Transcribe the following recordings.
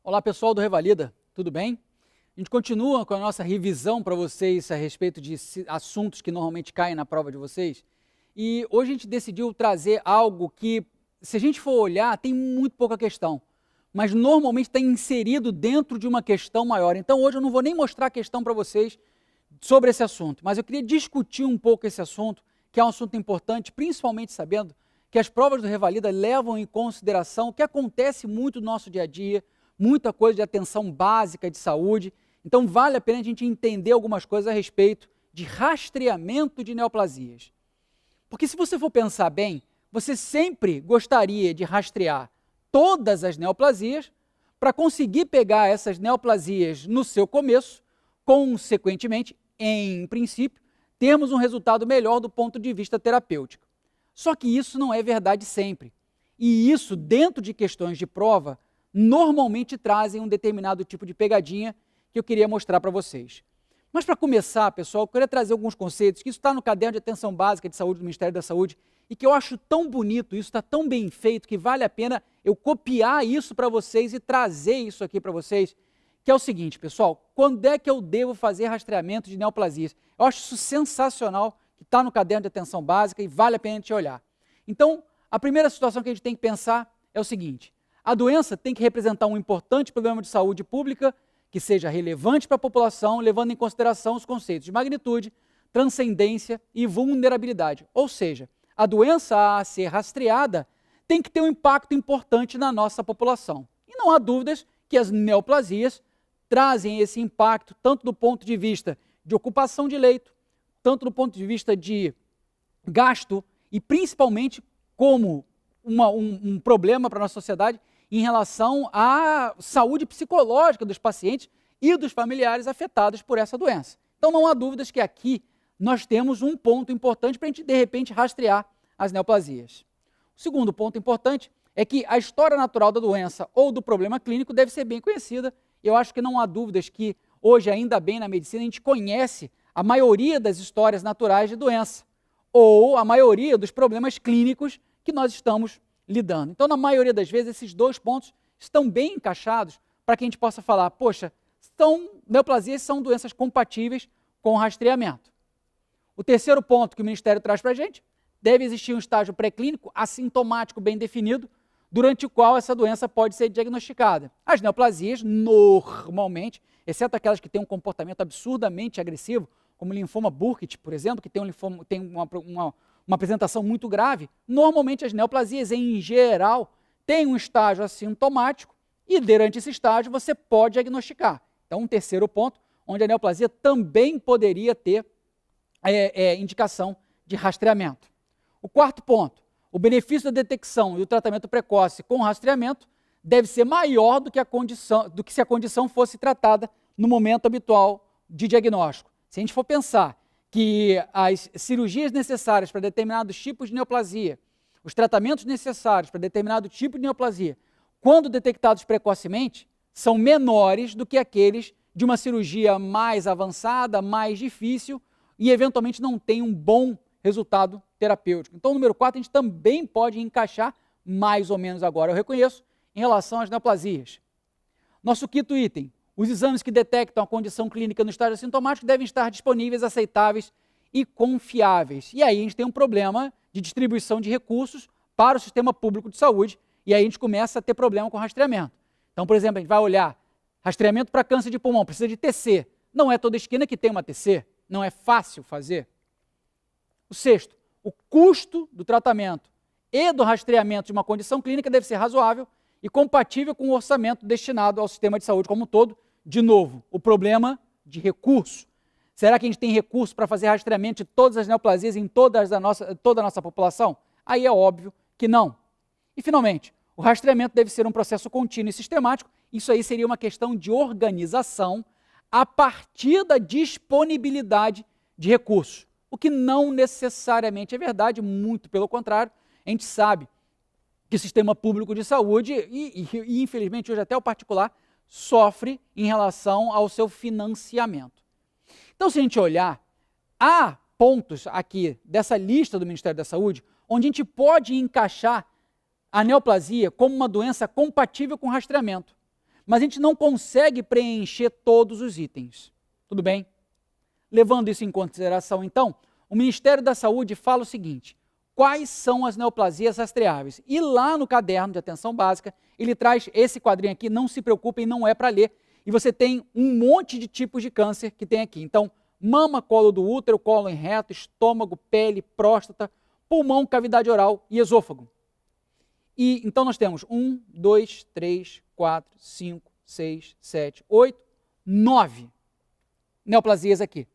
Olá pessoal do Revalida, tudo bem? A gente continua com a nossa revisão para vocês a respeito de assuntos que normalmente caem na prova de vocês. E hoje a gente decidiu trazer algo que, se a gente for olhar, tem muito pouca questão, mas normalmente está inserido dentro de uma questão maior. Então hoje eu não vou nem mostrar a questão para vocês sobre esse assunto, mas eu queria discutir um pouco esse assunto, que é um assunto importante, principalmente sabendo que as provas do Revalida levam em consideração o que acontece muito no nosso dia a dia, muita coisa de atenção básica de saúde. Então vale a pena a gente entender algumas coisas a respeito de rastreamento de neoplasias. Porque se você for pensar bem, você sempre gostaria de rastrear todas as neoplasias para conseguir pegar essas neoplasias no seu começo, consequentemente, em princípio, termos um resultado melhor do ponto de vista terapêutico. Só que isso não é verdade sempre. E isso, dentro de questões de prova, normalmente trazem um determinado tipo de pegadinha que eu queria mostrar para vocês. Mas para começar, pessoal, eu queria trazer alguns conceitos, que isso está no caderno de atenção básica de saúde do Ministério da Saúde, e que eu acho tão bonito, isso está tão bem feito, que vale a pena eu copiar isso para vocês e trazer isso aqui para vocês, que é o seguinte, pessoal, quando é que eu devo fazer rastreamento de neoplasias? Eu acho isso sensacional, que está no caderno de atenção básica e vale a pena a gente olhar. Então, a primeira situação que a gente tem que pensar é o seguinte: a doença tem que representar um importante problema de saúde pública que seja relevante para a população, levando em consideração os conceitos de magnitude, transcendência e vulnerabilidade. Ou seja, a doença a ser rastreada tem que ter um impacto importante na nossa população. E não há dúvidas que as neoplasias trazem esse impacto tanto do ponto de vista de ocupação de leito, tanto do ponto de vista de gasto e principalmente como um problema para a nossa sociedade em relação à saúde psicológica dos pacientes e dos familiares afetados por essa doença. Então não há dúvidas que aqui nós temos um ponto importante para a gente, de repente, rastrear as neoplasias. O segundo ponto importante é que a história natural da doença ou do problema clínico deve ser bem conhecida. Eu acho que não há dúvidas que hoje, ainda bem na medicina, a gente conhece a maioria das histórias naturais de doença ou a maioria dos problemas clínicos que nós estamos lidando. Então, na maioria das vezes, esses dois pontos estão bem encaixados para que a gente possa falar, poxa, neoplasias são doenças compatíveis com o rastreamento. O terceiro ponto que o Ministério traz para a gente, deve existir um estágio pré-clínico assintomático bem definido, durante o qual essa doença pode ser diagnosticada. As neoplasias, normalmente, exceto aquelas que têm um comportamento absurdamente agressivo, como o linfoma Burkitt, por exemplo, que tem uma apresentação muito grave, normalmente as neoplasias, em geral, têm um estágio assintomático e, durante esse estágio, você pode diagnosticar. Então, um terceiro ponto, onde a neoplasia também poderia ter indicação de rastreamento. O quarto ponto, o benefício da detecção e o tratamento precoce com rastreamento deve ser maior do que se a condição fosse tratada no momento habitual de diagnóstico. Se a gente for pensar que as cirurgias necessárias para determinados tipos de neoplasia, os tratamentos necessários para determinado tipo de neoplasia, quando detectados precocemente, são menores do que aqueles de uma cirurgia mais avançada, mais difícil e eventualmente não tem um bom resultado terapêutico. Então, número 4, a gente também pode encaixar, mais ou menos agora eu reconheço, em relação às neoplasias. Nosso quinto item, os exames que detectam a condição clínica no estágio assintomático devem estar disponíveis, aceitáveis e confiáveis. E aí a gente tem um problema de distribuição de recursos para o sistema público de saúde, e aí a gente começa a ter problema com rastreamento. Então, por exemplo, a gente vai olhar rastreamento para câncer de pulmão, precisa de TC. Não é toda esquina que tem uma TC, não é fácil fazer. O sexto, o custo do tratamento e do rastreamento de uma condição clínica deve ser razoável e compatível com o orçamento destinado ao sistema de saúde como um todo. De novo, o problema de recurso. Será que a gente tem recurso para fazer rastreamento de todas as neoplasias em toda a nossa população? Aí é óbvio que não. E, finalmente, o rastreamento deve ser um processo contínuo e sistemático. Isso aí seria uma questão de organização a partir da disponibilidade de recursos. O que não necessariamente é verdade, muito pelo contrário. A gente sabe que o sistema público de saúde, e infelizmente hoje até o particular, sofre em relação ao seu financiamento. Então, se a gente olhar, há pontos aqui dessa lista do Ministério da Saúde onde a gente pode encaixar a neoplasia como uma doença compatível com rastreamento. mas a gente não consegue preencher todos os itens. Tudo bem? Levando isso em consideração, então, o Ministério da Saúde fala o seguinte: quais são as neoplasias rastreáveis? E lá no caderno de atenção básica, ele traz esse quadrinho aqui, não se preocupem, não é para ler, e você tem um monte de tipos de câncer que tem aqui. Então, mama, colo do útero, cólon reto, estômago, pele, próstata, pulmão, cavidade oral e esôfago. E então nós temos 1, 2, 3, 4, 5, 6, 7, 8, 9 neoplasias aqui.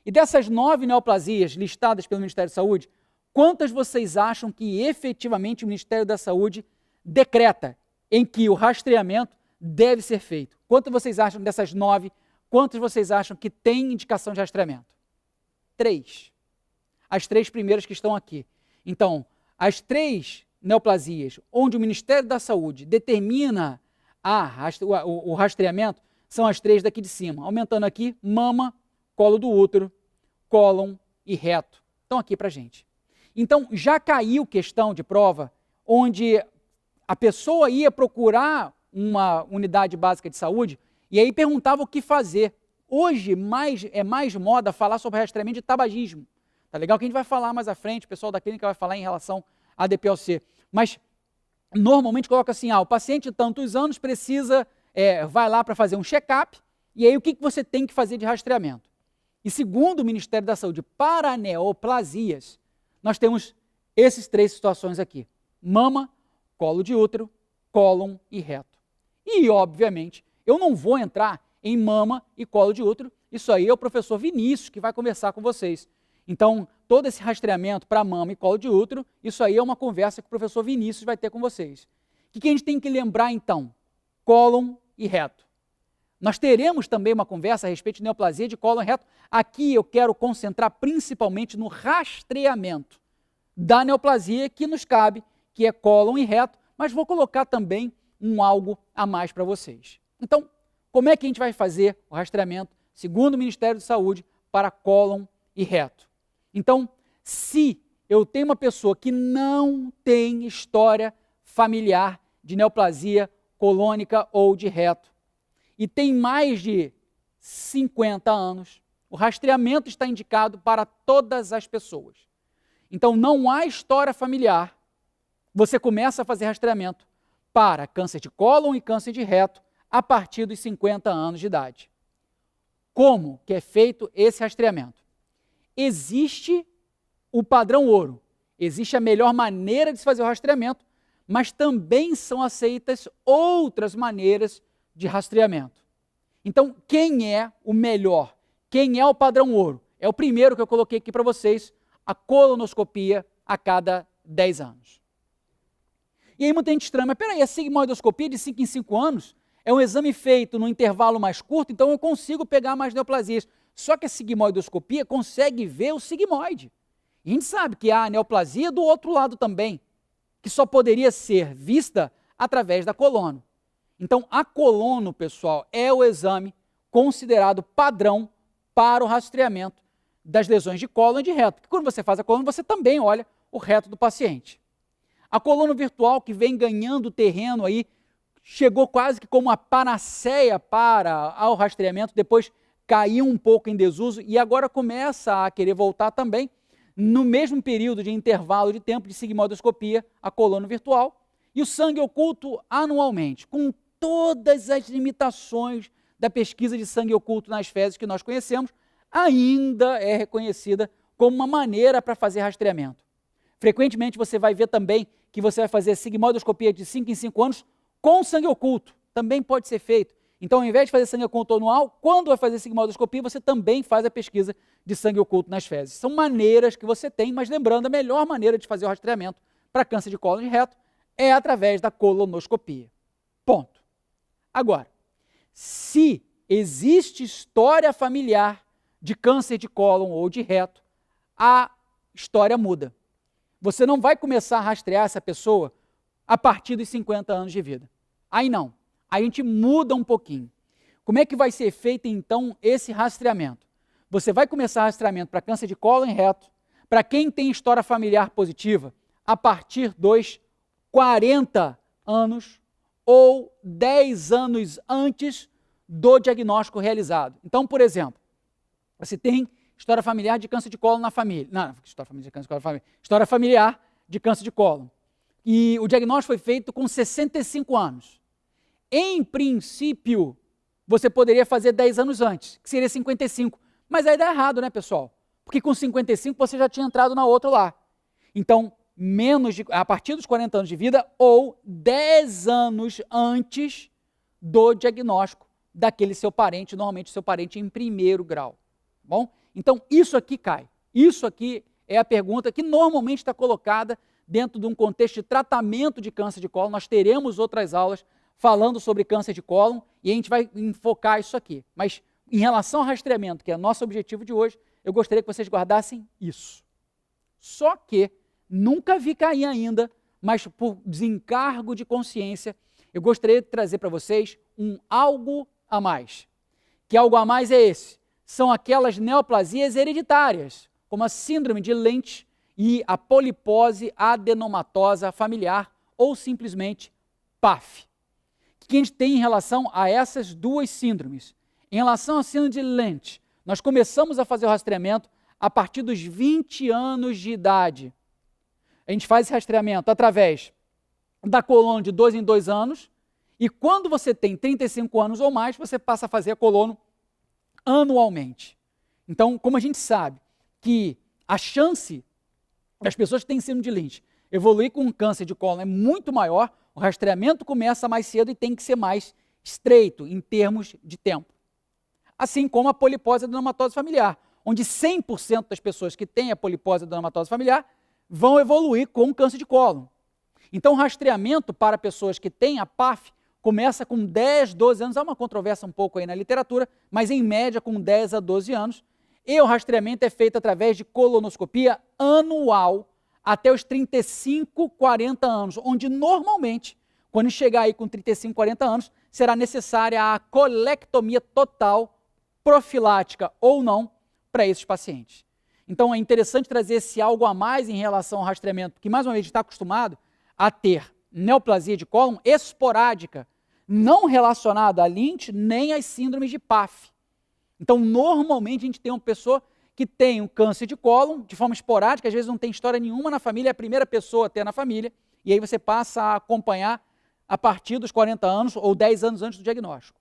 E dessas 9 neoplasias listadas pelo Ministério da Saúde, quantas vocês acham que efetivamente o Ministério da Saúde decreta em que o rastreamento deve ser feito? Quantas vocês acham dessas 9? Quantas vocês acham que tem indicação de rastreamento? 3. As 3 primeiras que estão aqui. Então, as 3 neoplasias onde o Ministério da Saúde determina o rastreamento são as 3 daqui de cima. Aumentando aqui, mama, colo do útero, cólon e reto. Estão aqui para a gente. Então, já caiu questão de prova onde a pessoa ia procurar uma unidade básica de saúde e aí perguntava o que fazer. Hoje é mais moda falar sobre rastreamento de tabagismo. Tá legal que a gente vai falar mais à frente, o pessoal da clínica vai falar em relação à DPOC. Mas normalmente coloca assim, o paciente de tantos anos precisa, vai lá para fazer um check-up, e aí o que você tem que fazer de rastreamento? E segundo o Ministério da Saúde, para neoplasias, nós temos essas 3 situações aqui: mama, colo de útero, cólon e reto. E, obviamente, eu não vou entrar em mama e colo de útero, isso aí é o professor Vinícius que vai conversar com vocês. Então, todo esse rastreamento para mama e colo de útero, isso aí é uma conversa que o professor Vinícius vai ter com vocês. O que a gente tem que lembrar, então? Cólon e reto. Nós teremos também uma conversa a respeito de neoplasia de cólon reto. Aqui eu quero concentrar principalmente no rastreamento da neoplasia que nos cabe, que é cólon e reto, mas vou colocar também algo a mais para vocês. Então, como é que a gente vai fazer o rastreamento, segundo o Ministério da Saúde, para cólon e reto? Então, se eu tenho uma pessoa que não tem história familiar de neoplasia colônica ou de reto, e tem mais de 50 anos, o rastreamento está indicado para todas as pessoas. Então, não há história familiar, você começa a fazer rastreamento para câncer de cólon e câncer de reto a partir dos 50 anos de idade. Como que é feito esse rastreamento? Existe o padrão ouro, existe a melhor maneira de se fazer o rastreamento, mas também são aceitas outras maneiras de rastreamento. Então, quem é o melhor? Quem é o padrão ouro? É o primeiro que eu coloquei aqui para vocês, a colonoscopia a cada 10 anos. E aí muita gente estranha, mas peraí, a sigmoidoscopia de 5 em 5 anos é um exame feito no intervalo mais curto, então eu consigo pegar mais neoplasias. Só que a sigmoidoscopia consegue ver o sigmoide. E a gente sabe que há neoplasia do outro lado também, que só poderia ser vista através da colono. Então, a colono, pessoal, é o exame considerado padrão para o rastreamento das lesões de cólon e de reto. Porque quando você faz a colono, você também olha o reto do paciente. A colono virtual, que vem ganhando terreno aí, chegou quase que como uma panaceia para o rastreamento, depois caiu um pouco em desuso e agora começa a querer voltar também no mesmo período de intervalo de tempo de sigmoidoscopia, a colono virtual, e o sangue oculto anualmente, com todas as limitações da pesquisa de sangue oculto nas fezes que nós conhecemos, ainda é reconhecida como uma maneira para fazer rastreamento. Frequentemente você vai ver também que você vai fazer sigmoidoscopia de 5 em 5 anos com sangue oculto, também pode ser feito. Então, ao invés de fazer sangue oculto anual, quando vai fazer sigmoidoscopia, você também faz a pesquisa de sangue oculto nas fezes. São maneiras que você tem, mas lembrando, a melhor maneira de fazer o rastreamento para câncer de cólon e reto é através da colonoscopia. Ponto. Agora, se existe história familiar de câncer de cólon ou de reto, a história muda. Você não vai começar a rastrear essa pessoa a partir dos 50 anos de vida. Aí não. A gente muda um pouquinho. Como é que vai ser feito, então, esse rastreamento? Você vai começar rastreamento para câncer de cólon e reto, para quem tem história familiar positiva, a partir dos 40 anos ou 10 anos antes do diagnóstico realizado. Então, por exemplo, você tem história familiar de câncer de cólon na família. Não, história familiar de câncer de cólon na família. História familiar de câncer de cólon. E o diagnóstico foi feito com 65 anos. Em princípio, você poderia fazer 10 anos antes, que seria 55. Mas aí dá errado, né, pessoal? Porque com 55 você já tinha entrado na outra lá. Então, a partir dos 40 anos de vida ou 10 anos antes do diagnóstico daquele seu parente, normalmente seu parente em primeiro grau. Bom? Então, isso aqui cai. Isso aqui é a pergunta que normalmente está colocada dentro de um contexto de tratamento de câncer de cólon. Nós teremos outras aulas falando sobre câncer de cólon e a gente vai enfocar isso aqui. Mas em relação ao rastreamento, que é o nosso objetivo de hoje, eu gostaria que vocês guardassem isso. Só que nunca vi cair ainda, mas por desencargo de consciência, eu gostaria de trazer para vocês um algo a mais. Que algo a mais é esse? São aquelas neoplasias hereditárias, como a síndrome de Lynch e a polipose adenomatosa familiar, ou simplesmente PAF. O que a gente tem em relação a essas duas síndromes? Em relação à síndrome de Lynch, nós começamos a fazer o rastreamento a partir dos 20 anos de idade. A gente faz esse rastreamento através da colono de 2 em 2 anos, e quando você tem 35 anos ou mais, você passa a fazer a colono anualmente. Então, como a gente sabe que a chance das pessoas que têm síndrome de Lynch evoluir com um câncer de cólon é muito maior, o rastreamento começa mais cedo e tem que ser mais estreito em termos de tempo. Assim como a polipose adenomatosa familiar, onde 100% das pessoas que têm a polipose adenomatosa familiar vão evoluir com câncer de cólon. Então, o rastreamento para pessoas que têm a PAF começa com 10, 12 anos, há uma controvérsia um pouco aí na literatura, mas em média com 10 a 12 anos, e o rastreamento é feito através de colonoscopia anual até os 35, 40 anos, onde normalmente, quando chegar aí com 35, 40 anos, será necessária a colectomia total, profilática ou não, para esses pacientes. Então é interessante trazer esse algo a mais em relação ao rastreamento, que mais uma vez a gente está acostumado a ter neoplasia de cólon esporádica, não relacionada a Lynch nem às síndromes de PAF. Então, normalmente, a gente tem uma pessoa que tem um câncer de cólon de forma esporádica, às vezes não tem história nenhuma na família, é a primeira pessoa a ter na família, e aí você passa a acompanhar a partir dos 40 anos ou 10 anos antes do diagnóstico.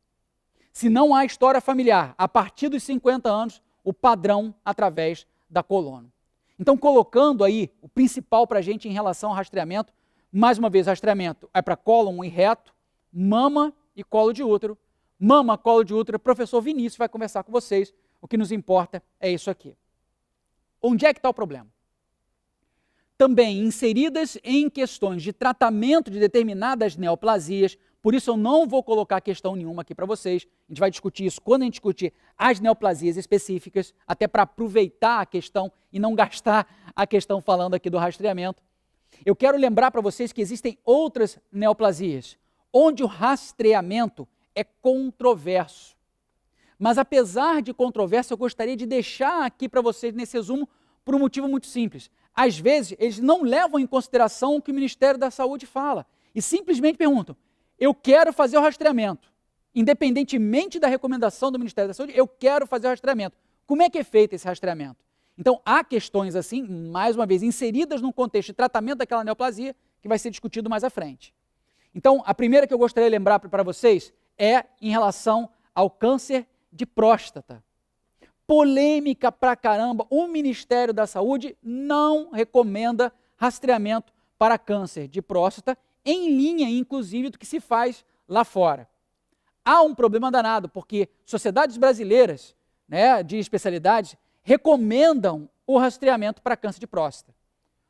Se não há história familiar, a partir dos 50 anos, o padrão através da colono. Então, colocando aí o principal para a gente em relação ao rastreamento, mais uma vez, rastreamento é para cólon e reto, mama e colo de útero. Mama, colo de útero, o professor Vinícius vai conversar com vocês. O que nos importa é isso aqui. Onde é que está o problema? Também inseridas em questões de tratamento de determinadas neoplasias, por isso eu não vou colocar questão nenhuma aqui para vocês, a gente vai discutir isso quando a gente discutir as neoplasias específicas, até para aproveitar a questão e não gastar a questão falando aqui do rastreamento. Eu quero lembrar para vocês que existem outras neoplasias, onde o rastreamento é controverso. Mas apesar de controverso, eu gostaria de deixar aqui para vocês nesse resumo por um motivo muito simples. Às vezes, eles não levam em consideração o que o Ministério da Saúde fala e simplesmente perguntam, eu quero fazer o rastreamento. Independentemente da recomendação do Ministério da Saúde, eu quero fazer o rastreamento. Como é que é feito esse rastreamento? Então, há questões assim, mais uma vez, inseridas no contexto de tratamento daquela neoplasia, que vai ser discutido mais à frente. Então, a primeira que eu gostaria de lembrar para vocês é em relação ao câncer de próstata. Polêmica pra caramba, o Ministério da Saúde não recomenda rastreamento para câncer de próstata, em linha, inclusive, do que se faz lá fora. Há um problema danado, porque sociedades brasileiras, né, de especialidades recomendam o rastreamento para câncer de próstata.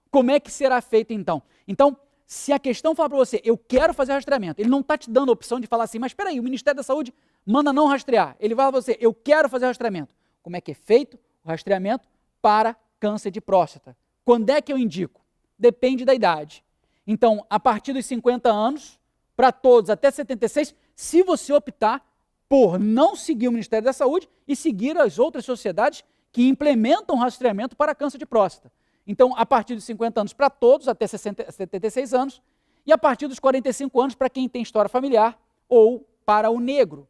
Como é que será feito então? Então, se a questão falar para você, eu quero fazer rastreamento, ele não está te dando a opção de falar assim, mas espera aí, o Ministério da Saúde manda não rastrear. Ele vai falar para você, eu quero fazer rastreamento. Como é que é feito o rastreamento para câncer de próstata? Quando é que eu indico? Depende da idade. Então, a partir dos 50 anos, para todos até 76, se você optar por não seguir o Ministério da Saúde e seguir as outras sociedades que implementam rastreamento para câncer de próstata. Então, a partir de 50 anos para todos, até 76 anos, e a partir dos 45 anos para quem tem história familiar ou para o negro.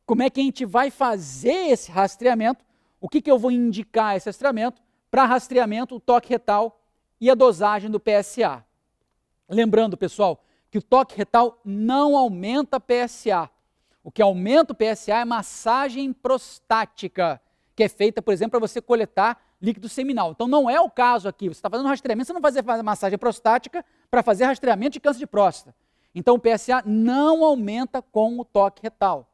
Como é que a gente vai fazer esse rastreamento? O que eu vou indicar esse rastreamento? Para rastreamento, o toque retal e a dosagem do PSA. Lembrando, pessoal, que o toque retal não aumenta PSA. O que aumenta o PSA é massagem prostática, que é feita, por exemplo, para você coletar líquido seminal. Então não é o caso aqui, você está fazendo rastreamento, você não vai fazer massagem prostática para fazer rastreamento de câncer de próstata. Então o PSA não aumenta com o toque retal.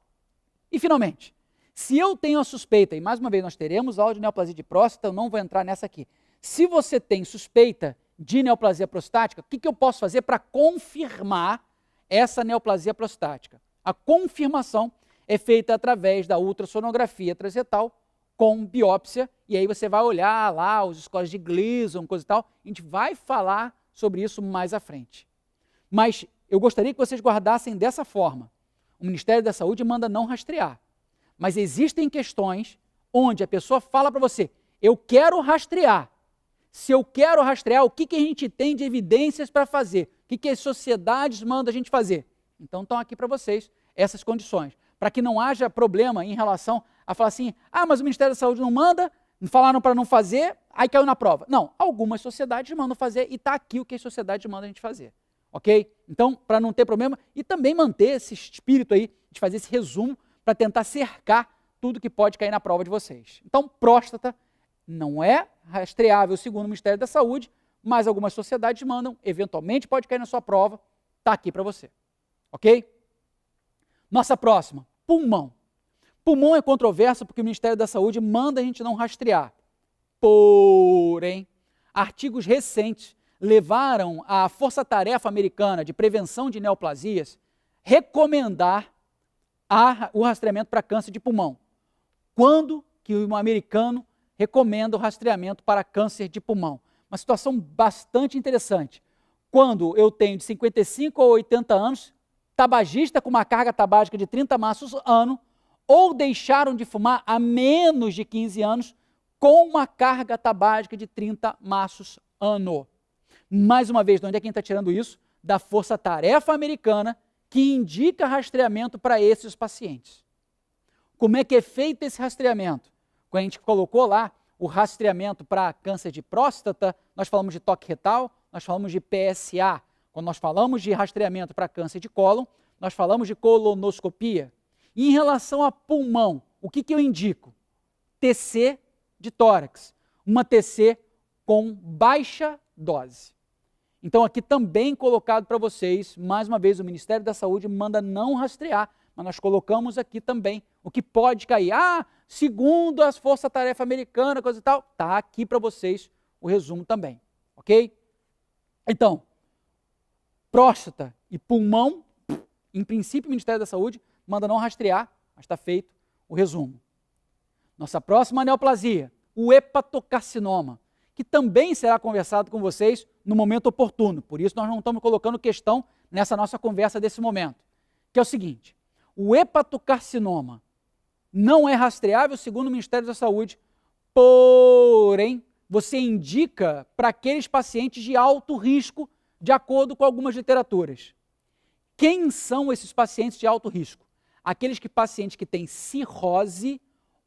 E finalmente, se eu tenho a suspeita, e mais uma vez nós teremos aula de neoplasia de próstata, eu não vou entrar nessa aqui. Se você tem suspeita de neoplasia prostática, o que eu posso fazer para confirmar essa neoplasia prostática? A confirmação é feita através da ultrassonografia transretal com biópsia, e aí você vai olhar lá os scores de Gleason, coisa e tal, a gente vai falar sobre isso mais à frente. Mas eu gostaria que vocês guardassem dessa forma. O Ministério da Saúde manda não rastrear, mas existem questões onde a pessoa fala para você, eu quero rastrear. Se eu quero rastrear, o que a gente tem de evidências para fazer? O que as sociedades mandam a gente fazer? Então estão aqui para vocês essas condições, para que não haja problema em relação a falar assim, mas o Ministério da Saúde não manda, falaram para não fazer, aí caiu na prova. Não, algumas sociedades mandam fazer e está aqui o que as sociedades mandam a gente fazer, ok? Então, para não ter problema e também manter esse espírito aí de fazer esse resumo para tentar cercar tudo que pode cair na prova de vocês. Então, próstata não é rastreável segundo o Ministério da Saúde, mas algumas sociedades mandam, eventualmente pode cair na sua prova, está aqui para você, ok? Nossa próxima, pulmão. Pulmão é controverso porque o Ministério da Saúde manda a gente não rastrear. Porém, artigos recentes levaram a Força-Tarefa Americana de Prevenção de Neoplasias recomendar o rastreamento para câncer de pulmão. Quando que um americano recomenda o rastreamento para câncer de pulmão? Uma situação bastante interessante. Quando eu tenho de 55 a 80 anos, tabagista com uma carga tabágica de 30 maços ano, ou deixaram de fumar há menos de 15 anos com uma carga tabágica de 30 maços ano. Mais uma vez, de onde é quem está tirando isso? Da Força-Tarefa Americana, que indica rastreamento para esses pacientes. Como é que é feito esse rastreamento? Quando a gente colocou lá o rastreamento para câncer de próstata, nós falamos de toque retal, nós falamos de PSA. Quando nós falamos de rastreamento para câncer de cólon, nós falamos de colonoscopia. E em relação a pulmão, o que eu indico? TC de tórax, uma TC com baixa dose. Então aqui também colocado para vocês, mais uma vez o Ministério da Saúde manda não rastrear, mas nós colocamos aqui também o que pode cair. Segundo as Força-Tarefa Americana, coisa e tal, está aqui para vocês o resumo também, ok? Então, próstata e pulmão, em princípio o Ministério da Saúde manda não rastrear, mas está feito o resumo. Nossa próxima neoplasia, o hepatocarcinoma, que também será conversado com vocês no momento oportuno. Por isso nós não estamos colocando questão nessa nossa conversa desse momento. Que é o seguinte, o hepatocarcinoma não é rastreável segundo o Ministério da Saúde, porém você indica para aqueles pacientes de alto risco, de acordo com algumas literaturas. Quem são esses pacientes de alto risco? Aqueles pacientes que têm cirrose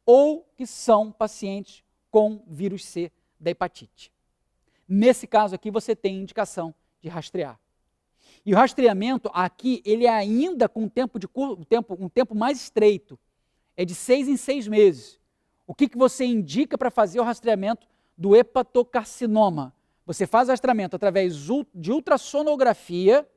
ou que são pacientes com vírus C da hepatite. Nesse caso aqui você tem indicação de rastrear. E o rastreamento aqui, ele é ainda com um tempo mais estreito, é de 6 em 6 meses. O que você indica para fazer o rastreamento do hepatocarcinoma? Você faz o rastreamento através de ultrassonografia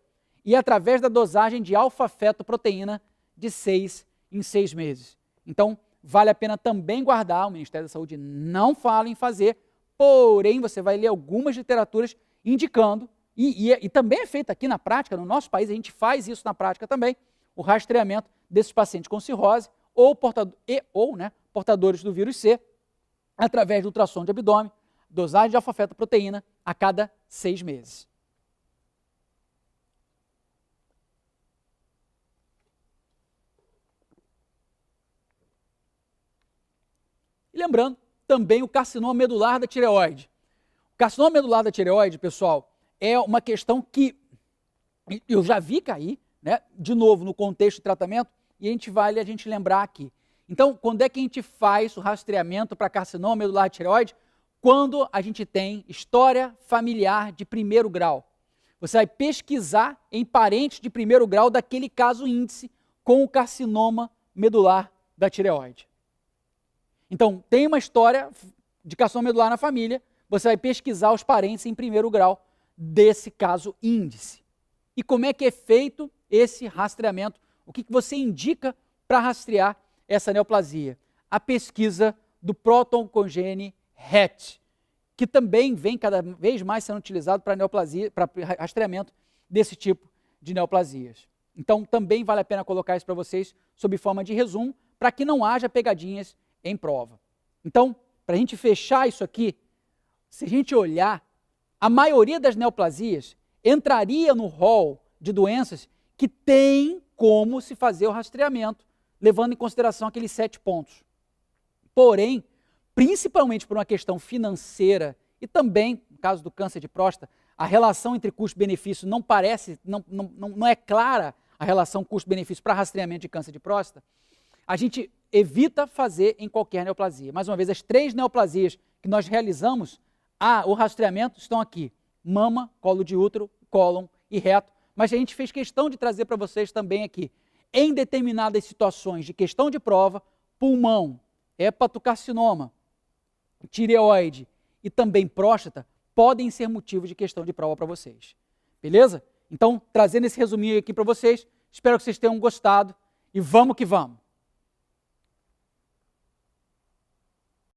e através da dosagem de alfa-fetoproteína de 6 em 6 meses. Então, vale a pena também guardar, o Ministério da Saúde não fala em fazer, porém você vai ler algumas literaturas indicando, e também é feito aqui na prática, no nosso país a gente faz isso na prática também, o rastreamento desses pacientes com cirrose ou portadores do vírus C, através do ultrassom de abdômen, dosagem de alfa-fetoproteína a cada 6 meses. E lembrando, também o carcinoma medular da tireoide. O carcinoma medular da tireoide, pessoal, é uma questão que eu já vi cair, né, de novo, no contexto de tratamento, e a gente lembrar aqui. Então, quando é que a gente faz o rastreamento para carcinoma medular de tireoide? Quando a gente tem história familiar de primeiro grau. Você vai pesquisar em parentes de primeiro grau daquele caso índice com o carcinoma medular da tireoide. Então, tem uma história de carcinoma medular na família, você vai pesquisar os parentes em primeiro grau desse caso índice. E como é que é feito esse rastreamento? O que você indica para rastrear essa neoplasia? A pesquisa do ProtOncogene HET, que também vem cada vez mais sendo utilizado para neoplasia, para rastreamento desse tipo de neoplasias. Então, também vale a pena colocar isso para vocês sob forma de resumo, para que não haja pegadinhas em prova. Então, para a gente fechar isso aqui, se a gente olhar, a maioria das neoplasias entraria no rol de doenças que tem como se fazer o rastreamento, levando em consideração aqueles 7 pontos. Porém, principalmente por uma questão financeira e também, no caso do câncer de próstata, a relação entre custo-benefício não é clara, a relação custo-benefício para rastreamento de câncer de próstata, a gente evita fazer em qualquer neoplasia. Mais uma vez, as 3 neoplasias que nós realizamos, o rastreamento estão aqui: mama, colo de útero, cólon e reto, mas a gente fez questão de trazer para vocês também aqui, em determinadas situações de questão de prova, pulmão, hepatocarcinoma, tireoide e também próstata, podem ser motivo de questão de prova para vocês. Beleza? Então, trazendo esse resuminho aqui para vocês, espero que vocês tenham gostado e vamos que vamos!